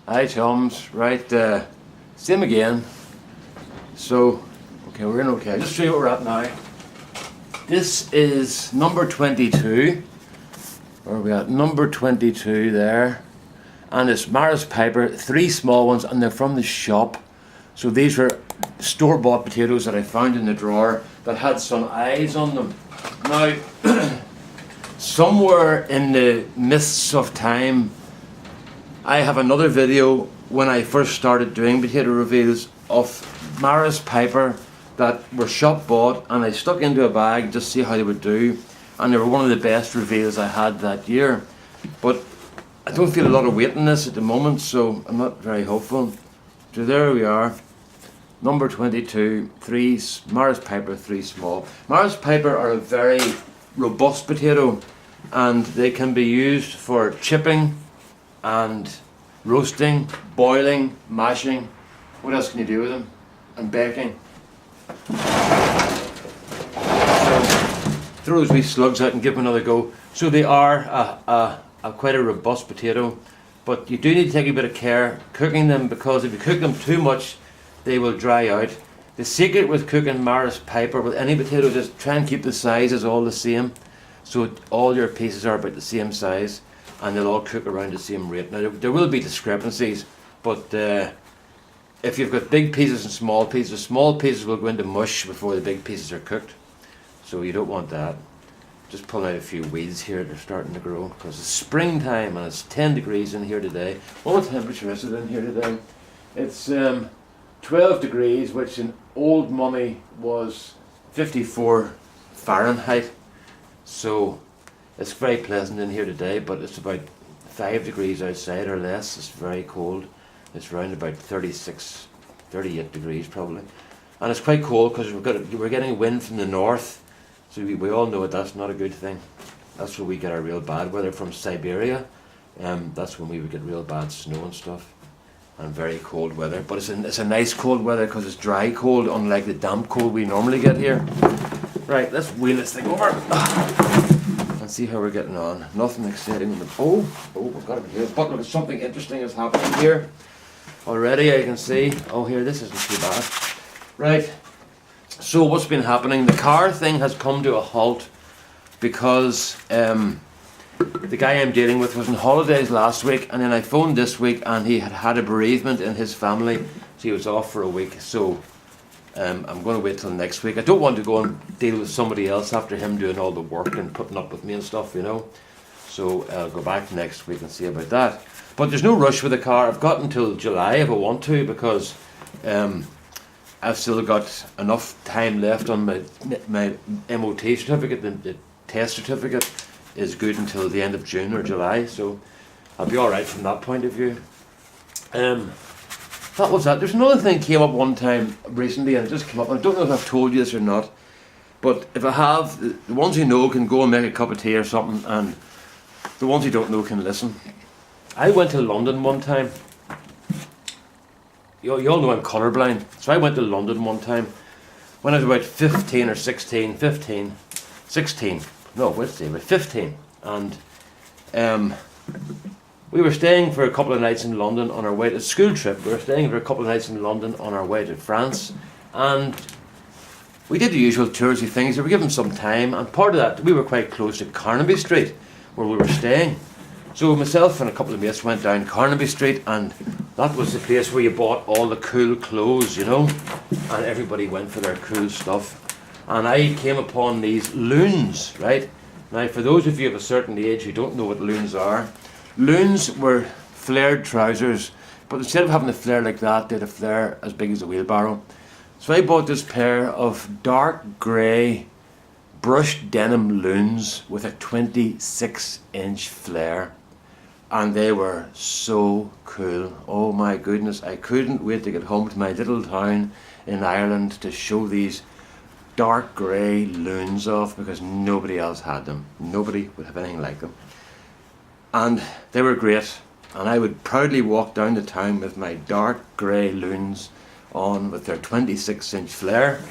Hi chums, right, same again. So, okay, we're in okay. I'll just show you what we're at now. This is number 22. Where are we at? Number 22 there. And it's Maris Piper, 3 small ones, and they're from the shop. So these were store-bought potatoes that I found in the drawer that had some eyes on them. Now, somewhere in the mists of time, I have another video when I first started doing potato reveals of Maris Piper that were shop bought, and I stuck into a bag just to see how they would do, and they were one of the best reveals I had that year. But I don't feel a lot of weight in this at the moment, so I'm not very hopeful. So there we are, number 22, Maris Piper 3 small. Maris Piper are a very robust potato, and they can be used for chipping and roasting, boiling, mashing. What else can you do with them? And baking. So throw those wee slugs out and give them another go. So they are quite a robust potato, but you do need to take a bit of care cooking them, because if you cook them too much, they will dry out. The secret with cooking Maris Piper with any potato is try and keep the sizes all the same, so all your pieces are about the same size, and they'll all cook around the same rate. Now there will be discrepancies, but if you've got big pieces and small pieces will go into mush before the big pieces are cooked, so you don't want that. Just pulling out a few weeds here, they're starting to grow because it's springtime and it's 10 degrees in here today. What temperature is it in here today? It's 12 degrees, which in old money was 54 Fahrenheit. So it's very pleasant in here today, but it's about 5 degrees outside or less. It's very cold. It's around about 36, 38 degrees probably. And it's quite cold because we're getting wind from the north. So we all know that's not a good thing. That's where we get our real bad weather, from Siberia. That's when we would get real bad snow and stuff. And very cold weather. But it's a nice cold weather because it's dry cold, unlike the damp cold we normally get here. Right, let's wheel this thing over. And see how we're getting on. Nothing exciting in the... we've got it here. But look, something interesting is happening here. Already I can see. Oh, here, this isn't too bad. Right. So what's been happening? The car thing has come to a halt because the guy I'm dealing with was on holidays last week, and then I phoned this week and he had a bereavement in his family, so he was off for a week. So I'm going to wait till next week. I don't want to go and deal with somebody else after him doing all the work and putting up with me and stuff, you know. So I'll go back next week and see about that. But there's no rush with the car. I've got until July if I want to, because I've still got enough time left on my MOT certificate. The test certificate is good until the end of June or July, so I'll be alright from that point of view. That was that. There's another thing came up one time recently, and it just came up. I don't know if I've told you this or not, but if I have, the ones who know can go and make a cup of tea or something, and the ones who don't know can listen. I went to London one time. You all know I'm colourblind, so I went to London one time when I was about 15 or 16, 15, 16, no, what's the about 15, and we were staying for a couple of nights in London on our way to a school trip. We were staying for a couple of nights in London on our way to France, and we did the usual touristy things. We were given some time, and part of that, we were quite close to Carnaby Street where we were staying. So myself and a couple of mates went down Carnaby Street, and that was the place where you bought all the cool clothes, you know, and everybody went for their cool stuff. And I came upon these loons, right? Now, for those of you of a certain age who don't know what loons are, loons were flared trousers, but instead of having a flare like that, they had a flare as big as a wheelbarrow. So I bought this pair of dark grey brushed denim loons with a 26-inch flare. And they were so cool. Oh my goodness, I couldn't wait to get home to my little town in Ireland to show these dark grey loons off, because nobody else had them. Nobody would have anything like them. And they were great. And I would proudly walk down the town with my dark grey loons on with their 26-inch flare.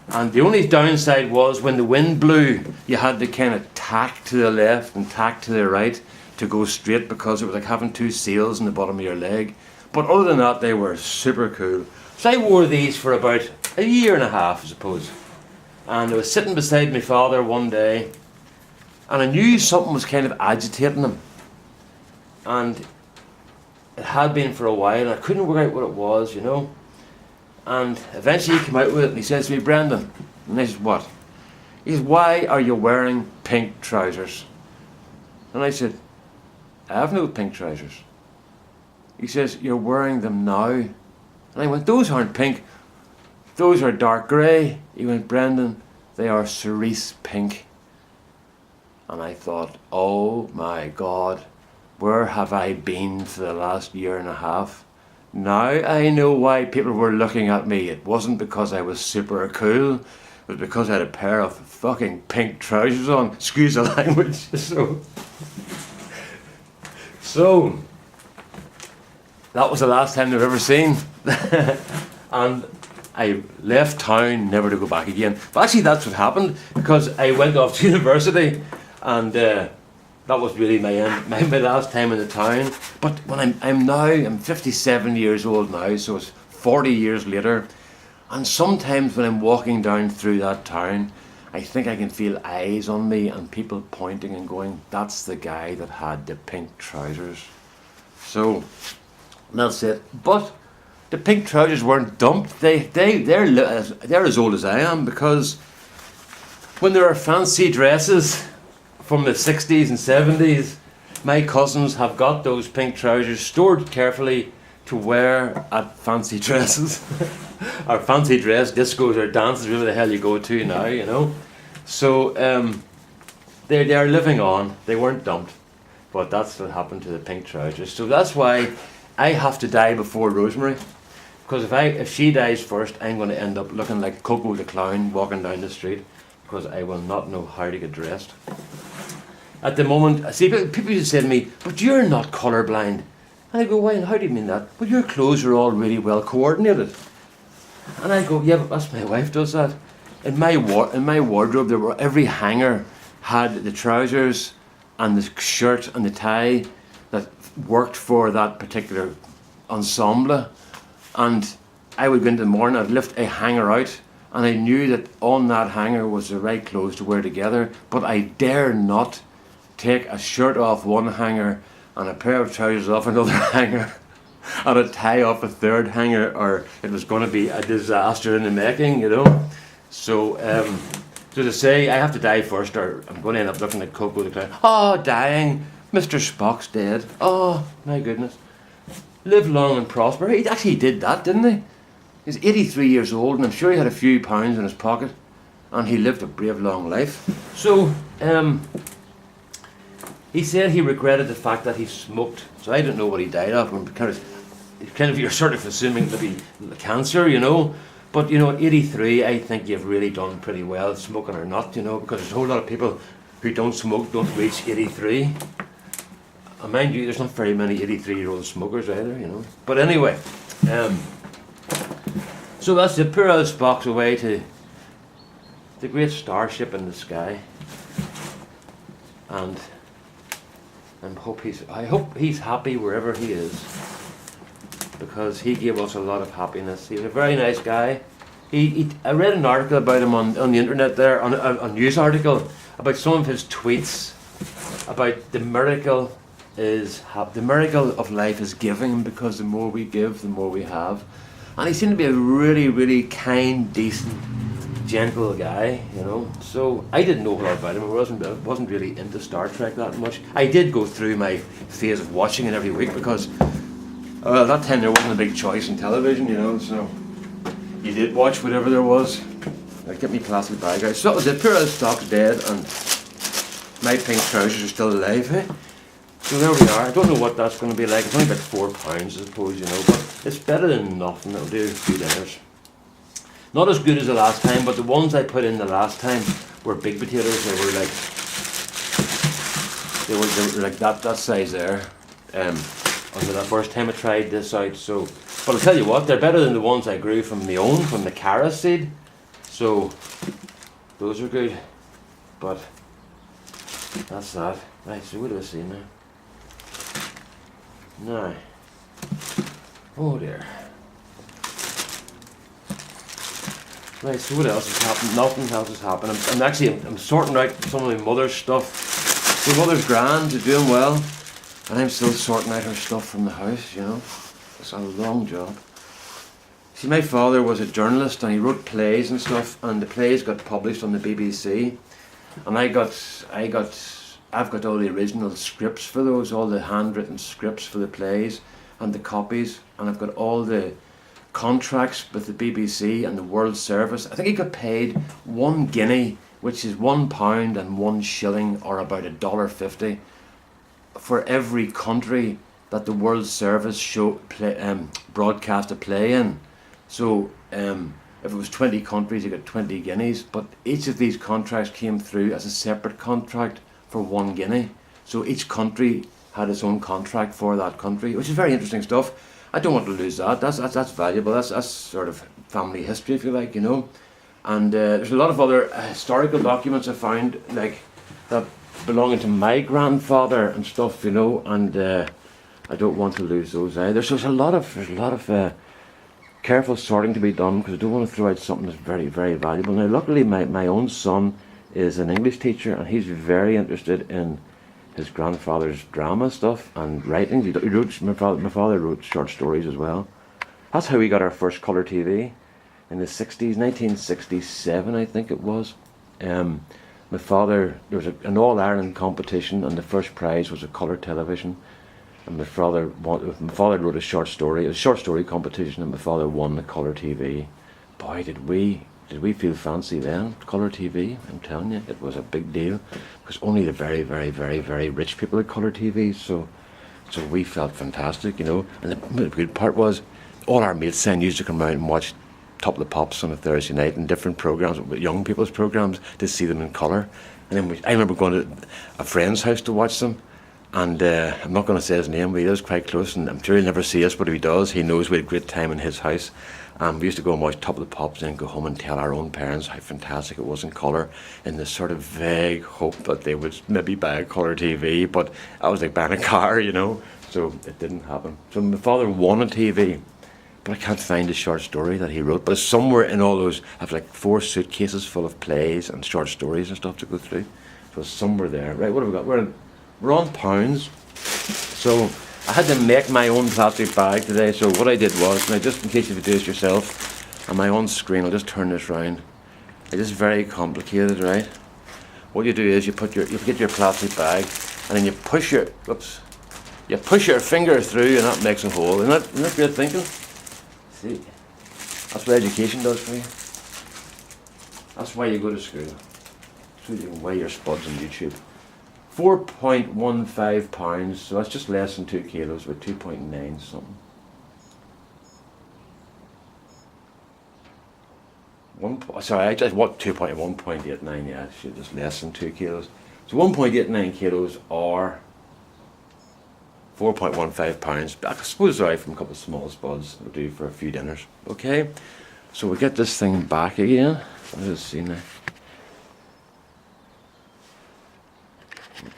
And the only downside was when the wind blew, you had to kind of tack to the left and tack to the right, to go straight because it was like having two seals in the bottom of your leg. But other than that, they were super cool. So I wore these for about a year and a half, I suppose. And I was sitting beside my father one day, and I knew something was kind of agitating him. And it had been for a while, and I couldn't work out what it was, you know. And eventually he came out with it, and he says to me, "Brendan," and I said, "What?" He says, "Why are you wearing pink trousers?" And I said, "I have no pink trousers." He says, "You're wearing them now." And I went, "Those aren't pink, those are dark grey." He went, "Brendan, they are cerise pink." And I thought, oh my God, where have I been for the last year and a half? Now I know why people were looking at me. It wasn't because I was super cool. It was because I had a pair of fucking pink trousers on. Excuse the language. So that was the last time they've ever seen. And I left town never to go back again. But actually that's what happened, because I went off to university, and that was really my last time in the town. But when I'm 57 years old now, so it's 40 years later, and sometimes when I'm walking down through that town, I think I can feel eyes on me and people pointing and going, "That's the guy that had the pink trousers." So that's it. But the pink trousers weren't dumped. They're as old as I am, because when there are fancy dresses from the 60s and 70s, my cousins have got those pink trousers stored carefully to wear at fancy dresses or fancy dress discos or dances, wherever the hell you go to now, you know. So they are living on. They weren't dumped, but that's what happened to the pink trousers. So that's why I have to die before Rosemary, because if she dies first, I'm going to end up looking like Coco the Clown walking down the street, because I will not know how to get dressed. At the moment, see, people used to say to me, "But you're not colourblind." And I go, "Why? How do you mean that?" "Well, your clothes are all really well coordinated." And I go, "Yeah, but that's my wife does that." In my wardrobe, every hanger had the trousers and the shirt and the tie that worked for that particular ensemble. And I would go into the morning, I'd lift a hanger out, and I knew that on that hanger was the right clothes to wear together. But I dare not take a shirt off one hanger and a pair of trousers off another hanger and a tie off a third hanger, or it was going to be a disaster in the making, you know. So to say, I have to die first, or I'm going to end up looking like Coco the Clown. "Oh, dying, Mr. Spock's dead. Oh, my goodness. Live long and prosper." He actually did that, didn't he? He's 83 years old, and I'm sure he had a few pounds in his pocket, and he lived a brave long life. So he said he regretted the fact that he smoked. So I don't know what he died of. You're sort of assuming to be cancer, you know. But you know, at 83, I think you've really done pretty well, smoking or not, you know, because there's a whole lot of people who don't smoke don't reach 83. And mind you, there's not very many 83-year-old smokers either, you know. But anyway, so that's the poor old Spock's away to the great starship in the sky, and I hope he's happy wherever he is, because he gave us a lot of happiness. He was a very nice guy. I read an article about him on the internet there, on a news article about some of his tweets about the miracle of life is giving, because the more we give, the more we have. And he seemed to be a really, really kind, decent, gentle guy, you know. So I didn't know a lot about him. I wasn't really into Star Trek that much. I did go through my phase of watching it every week, because at that time there wasn't a big choice in television, you know. So you did watch whatever there was. Like, get me plastic bag out. So that was it. Poor old Spock's dead, and my pink trousers are still alive, eh? So there we are. I don't know what that's going to be like. It's only about £4, I suppose, you know, but it's better than nothing. It'll do a few dinners. Not as good as the last time, but the ones I put in the last time were big potatoes. They were like that size there. The first time I tried this out. So, but I'll tell you what, they're better than the ones I grew from the Cara seed. So those are good. But that's that. Right. So what do I see now? Now, oh dear. Right, so what else has happened? Nothing else has happened. I'm sorting out some of my mother's stuff. My mother's grand, she's doing well, and I'm still sorting out her stuff from the house, you know. It's a long job. See, my father was a journalist and he wrote plays and stuff, and the plays got published on the BBC, and I've got all the original scripts for those, all the handwritten scripts for the plays and the copies, and I've got all the contracts with the BBC and the World Service. I think he got paid 1 guinea, which is £1 and 1 shilling, or about $1.50, for every country that the World Service broadcast a play in. So if it was 20 countries, you got 20 guineas, but each of these contracts came through as a separate contract for 1 guinea. So each country had its own contract for that country, which is very interesting stuff. I don't want to lose that. That's valuable. That's sort of family history, if you like, you know. And there's a lot of other historical documents I found, like that belonging to my grandfather and stuff, you know. And I don't want to lose those either. So there's a lot of careful sorting to be done, because I don't want to throw out something that's very, very valuable. Now, luckily, my own son is an English teacher, and he's very interested in his grandfather's drama stuff and writing. My father wrote short stories as well. That's how we got our first colour TV in the 60s, 1967 I think it was. My father, there was an All-Ireland competition, and the first prize was a colour television. And my father wrote a short story. It was a short story competition, and my father won the colour TV. Boy, did we feel fancy then, colour TV. I'm telling you, it was a big deal, because only the very, very, very, very rich people had colour TVs, so we felt fantastic, you know. And the good part was, all our mates then used to come out and watch Top of the Pops on a Thursday night, and different programmes, young people's programmes, to see them in colour. And then I remember going to a friend's house to watch them, and I'm not going to say his name, but he lives quite close, and I'm sure he'll never see us, but if he does, he knows we had a great time in his house. We used to go and watch Top of the Pops and then go home and tell our own parents how fantastic it was in colour, in this sort of vague hope that they would maybe buy a colour TV, but I was like buying a car, you know, so it didn't happen. So my father won a TV, but I can't find a short story that he wrote, but it's somewhere in all those. I have like 4 suitcases full of plays and short stories and stuff to go through, so it's somewhere there. Right, what have we got? We're on pounds, so I had to make my own plastic bag today. So what I did was, now just in case you do this yourself, on my own screen, I'll just turn this round. It is very complicated, right? What you do is you get your plastic bag, and then you push your finger through, and that makes a hole. Isn't that great thinking? See, that's what education does for you. That's why you go to school, so you can weigh your spuds on YouTube. 4.15 pounds, so that's just less than 2 kilos, with 2.9 something. I just what 1.89, yeah, shit, just less than 2 kilos. So 1.89 kilos or 4.15 pounds. I suppose it's alright from a couple of small spuds. It'll do for a few dinners. Okay, so we get this thing back again. Let's see now.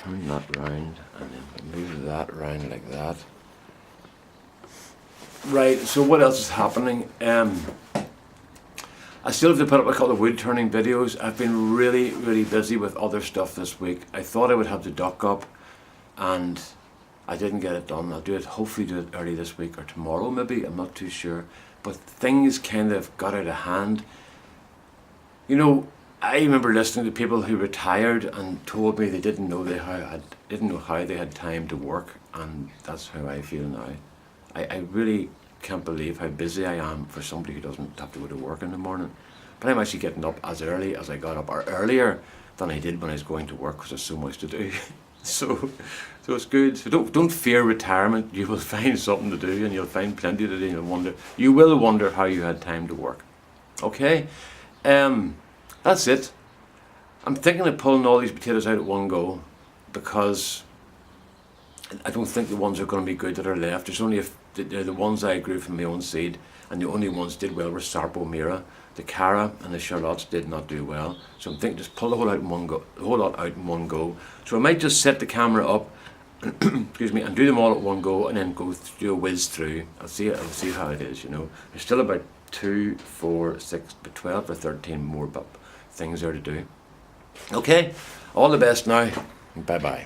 Turn that round, and then move that round like that. Right, so what else is happening? I still have to put up a couple of wood turning videos. I've been really, really busy with other stuff this week. I thought I would have the duck up, and I didn't get it done. I'll hopefully do it early this week or tomorrow maybe, I'm not too sure. But things kind of got out of hand. You know, I remember listening to people who retired and told me they didn't know how they had time to work, and that's how I feel now. I really can't believe how busy I am for somebody who doesn't have to go to work in the morning. But I'm actually getting up as early as I got up, or earlier than I did when I was going to work, because there's so much to do. so it's good. So don't fear retirement. You will find something to do, and you'll find plenty to do, and you will wonder how you had time to work. Okay? That's it. I'm thinking of pulling all these potatoes out at one go, because I don't think the ones are going to be good that are left. There's only they're the ones I grew from my own seed, and the only ones did well were Sarpo Mira. The Cara and the Charlottes did not do well. So I'm thinking just pull the whole lot out in one go. So I might just set the camera up excuse me, and do them all at one go, and then do a whiz through. I'll see how it is. There's still about 2, 4, 6, 12 or 13 more things there to do. Okay, all the best now. Bye bye.